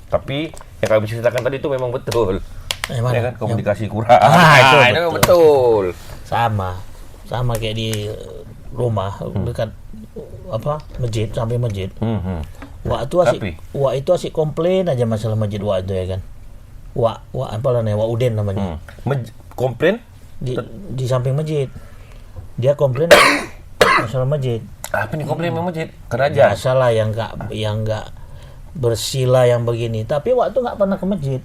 Tapi yang kami ceritakan tadi itu memang betul.
Mana?
Ya kan komunikasi kurang.
Itu
Itu betul.
Sama kayak di rumah dekat apa masjid sampai masjid.
Tapi?
Wak itu asik komplain aja masalah masjid Wak itu ya kan. Wak apa namanya? Wak Uden namanya.
Komplain
di samping masjid. Dia komplain masalah masjid.
Apa nih komplain masjid? Kerajaan.
Masalah yang nggak bersila yang begini. Tapi waktu nggak pernah ke masjid.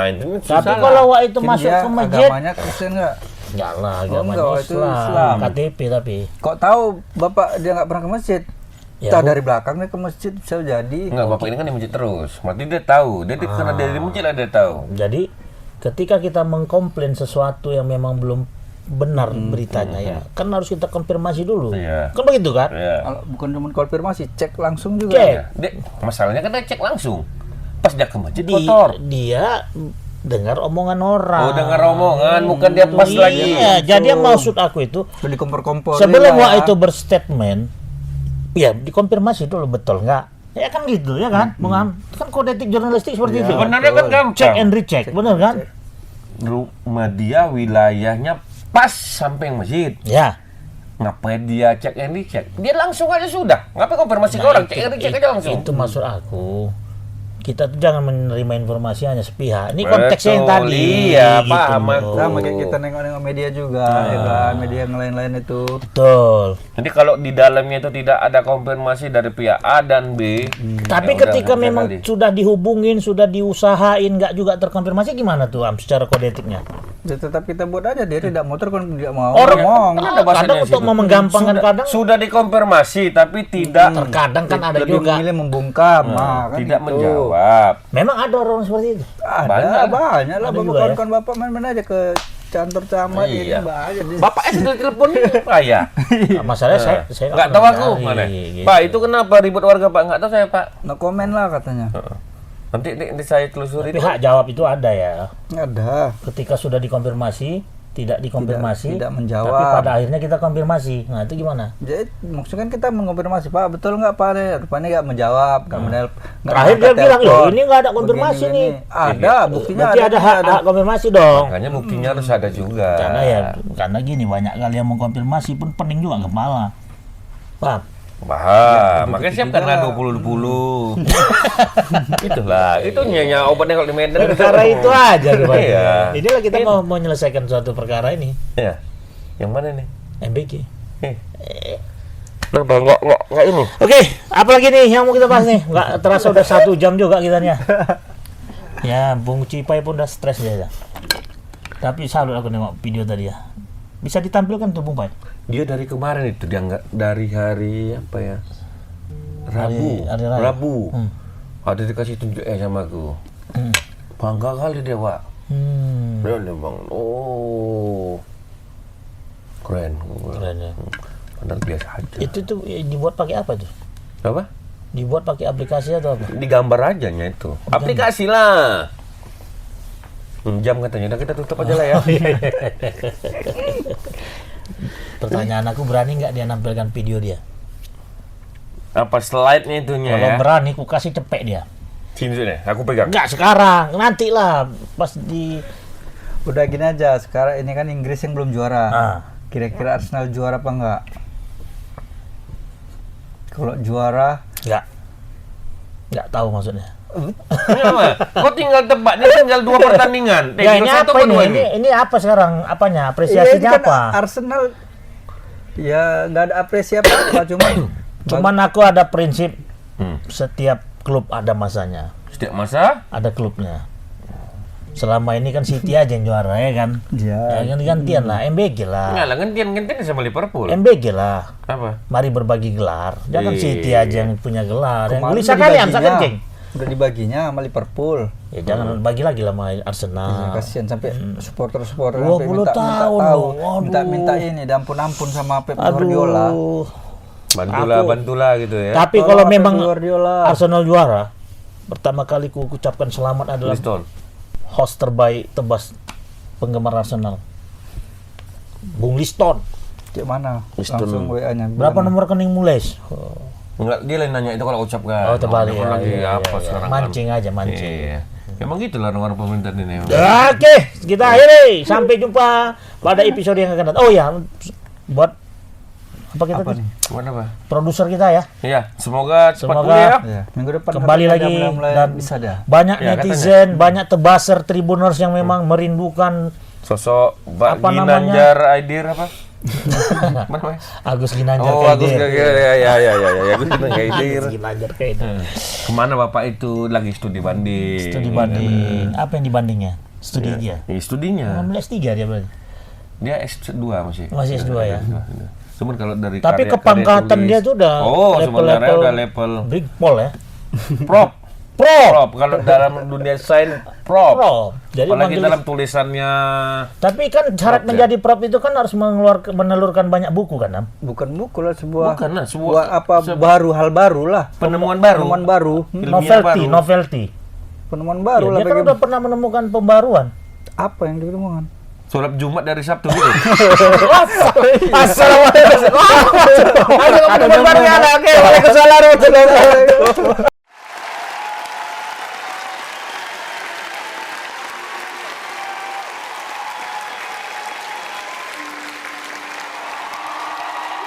Itu
Tapi kalau waktu itu
Mungkin
masuk
dia
ke masjid,
agamanya Kristen nggak?
enggak lah, agama
enggak, itu
Islam.
Islam.
KTP tapi.
Kok tahu bapak dia nggak pernah ke masjid?
Ya,
Entah dari belakang dia ke masjid bisa jadi.
Enggak, bapak ini kan di masjid terus. Berarti dia tahu. Dia karena dari masjid lah dia tahu.
Jadi ketika kita mengkomplain sesuatu yang memang belum benar beritanya ya, kan harus kita konfirmasi dulu.
Iya.
Kan begitu kan?
Ya.
Kalau bukan cuma konfirmasi, cek langsung juga.
Cek.
Ya. Masalahnya kan dia cek langsung. Pas dia ke masjid
Di-
kotor.
dia dengar omongan orang.
Oh, dengar omongan, bukan dia pas
Iya,
lagi.
jadi yang maksud aku itu
Udah dikompor-kompor.
sebelum
juga.
itu berstatement, ya dikonfirmasi dulu betul nggak? Ya kan gitu ya kan, Bung Am? Kan kode etik jurnalistik seperti itu.
Sebenarnya kan gampang.
Check and recheck, bener kan?
Rumah dia wilayahnya pas samping masjid.
Ya.
Ngapain dia cek and dicek? Dia langsung aja sudah. Ngapain konfirmasi ke orang? Cek and dicek aja langsung.
Itu maksud aku. Kita tuh jangan menerima informasi hanya sepihak. Ini konteksnya yang
Betul,
tadi.
iya,
gitu
paham
loh.
aku.
Sama kayak kita nengok-nengok media juga, ya kan? Media yang lain-lain itu.
Betul.
Jadi kalau di dalamnya itu tidak ada konfirmasi dari pihak A dan B.
Tapi
ya
ketika
udah,
memang
kali.
sudah dihubungin, sudah diusahain, nggak juga terkonfirmasi gimana tuh Am secara kode etiknya?
Ya, tetap kita buat aja, dia tidak motor kan tidak mau
Orang
ngomong.
Kan ada bahasanya
kadang
di
untuk
situ.
menggampangkan kadang
Sudah dikonfirmasi tapi tidak
terkadang kan ada
Lebih
juga.
memilih membungkam, kan
tidak
gitu.
menjawab.
Memang ada orang seperti itu.
Ada, banyak lah.
Ada
Bapak
juga ya.
kawan-kawan bapak main-main aja ke kantor camat ini
Iya.
banyak.
Bapak sudah telepon saya.
Nah, masalahnya saya
Nggak tahu aku mana.
gitu.
Pak, itu kenapa ribut warga Pak? Nggak tahu saya Pak.
No komen lah katanya.
Nanti saya telusuri.
Tapi hak jawab itu ada ya.
Ada.
Ketika sudah dikonfirmasi, tidak dikonfirmasi,
Tidak menjawab.
tapi pada akhirnya kita konfirmasi. Nah, itu gimana?
Jadi maksudnya kan kita mengonfirmasi, Pak betul nggak Pak? Rupanya nggak menjawab, nggak menelpon.
Terakhir dia bilang, loh ini nggak ada konfirmasi nih.
Ada, buktinya
Berarti ada hak konfirmasi dong.
Makanya buktinya harus ada juga.
Karena gini banyak kali yang mengkonfirmasi pun pening juga kepala. Paham?
Paham. Makanya siapkanlah 20-20. Itulah. Itu nyanyi obatnya kalau di Medan.
Perkara itu aja rupanya.
Iya.
Inilah kita mau menyelesaikan suatu perkara ini.
Iya. Yang mana nih?
MBG.
Kenapa nggak ini?
Oke, apalagi nih yang mau kita bahas nih? Nggak terasa udah 1 jam juga kitanya. Ya, Bung Cipai pun udah stres dia. Tapi salut aku nengok video tadi ya. Bisa ditampilkan tuh Bung Pai?
Dia dari kemarin itu dia nggak dari hari apa ya? Rabu.
Hari Raya.
Rabu. Ada dikasih tunjuk sama aku. Bangga kali dia Pak. Dia bang. Oh. Keren.
Keren ya.
Padahal biasa aja.
Itu tuh dibuat pakai apa tuh?
Apa?
Dibuat pakai aplikasi atau apa?
Digambar aja nya itu. Aplikasi lah. Jam katanya. Udah kita tutup aja lah ya.
Pertanyaan aku, berani nggak dia nampilkan video dia?
Apa slide-nya itunya
Kalau
ya?
berani, ku kasih cepek dia.
Sini deh, aku pegang.
Nggak sekarang, nanti lah pas di.
Udah gini aja, sekarang ini kan Inggris yang belum juara. Kira-kira Arsenal juara apa enggak? Kalau juara,
Nggak tahu maksudnya.
Kok tinggal tebak, ini tinggal 2 pertandingan.
Ya ini
tinggal
apa
apa
ini?
dua
Ini apa sekarang? Apanya?
ya,
Apresiasinya
ini kan
apa?
Arsenal ya nggak ada apresiasi apa,
Cuman aku ada prinsip, setiap klub ada masanya,
Setiap masa,
ada klubnya. Selama ini kan City aja yang juara ya kan?
Ya.
Ya, gantian lah, MBG lah.
enggak lah, gantian sama Liverpool.
MBG lah.
Apa?
Mari berbagi gelar. Jangan City aja yang punya gelar. Yang
Kemarin
gelisah
udah
kalian,
dibaginya.
sangat geng.
Udah dibaginya sama Liverpool.
Ya jangan bagi lagi lah sama Arsenal.
Kasihan sampai supporter-supporter
20
sampai
tahun
tahu,
loh. Waduh.
minta ini, ampun sama Pep Guardiola.
Aduh.
Bantulah gitu ya.
Tapi
Tolong
kalau
Pep
memang
Guardiola.
Arsenal juara, pertama kali ku ucapkan selamat adalah
Liston.
host terbaik tebas penggemar Arsenal, Bung Liston.
Cek mana?
Liston.
Langsung WA-nya.
Berapa nomor rekening Mules?
Enggak, dia lain nanya itu kalau ucap kan.
Oh, terbalik
Dia
ya,
lagi
iya,
apa
iya.
sekarang?
Mancing aja, mancing.
Iya. Memang gitulah orang pemerintah ini.
Oke, kita akhiri. Sampai jumpa pada episode yang akan datang. Oh ya, buat apa kita
Apa
tuh?
nih?
Buat apa?
Produser kita ya.
Iya, semoga cepat
Semoga
pulih ya.
Ya, minggu depan
Kembali
katanya
lagi
mulai
dan
bisa dah.
banyak
Ya,
netizen, banyak tebaser Tribuners yang memang merindukan
Sosok Pak
Apa
Ginanjar Aidir apa? Apa namanya?
Agus Ginanjar
Oh, Agus Ginanjar ya. Agus Ginanjar Aidir.
Ginanjar Kaidir.
Kemana Bapak itu lagi studi banding?
Studi banding. Apa yang dibandingnya? Studi dia.
Studinya.
S3 dia berarti.
Dia S2 masih.
Masih S2 ya.
Cuman kalau dari
Tapi
karya
kepangkatan
tulis-
dia tuh udah
sebenarnya udah level
Big Paul ya.
prop.
Pro.
Kalau dalam dunia desain prop.
Jadi
Apalagi
manggil-
dalam tulisannya
Tapi kan syarat menjadi prop itu kan harus menelurkan banyak buku kan, Am?
Bukan buku lah, sebuah
Bukan lah,
hal baru lah.
penemuan baru.
Penemuan baru.
Ilmiah baru.
Novelty.
Penemuan baru lah.
Dia kan udah pernah menemukan pembaruan.
Apa yang ditemukan?
Sholat Jumat dari Sabtu gitu.
Assalamualaikum. Waalaikumsalam. Oke, waalaikumsalam.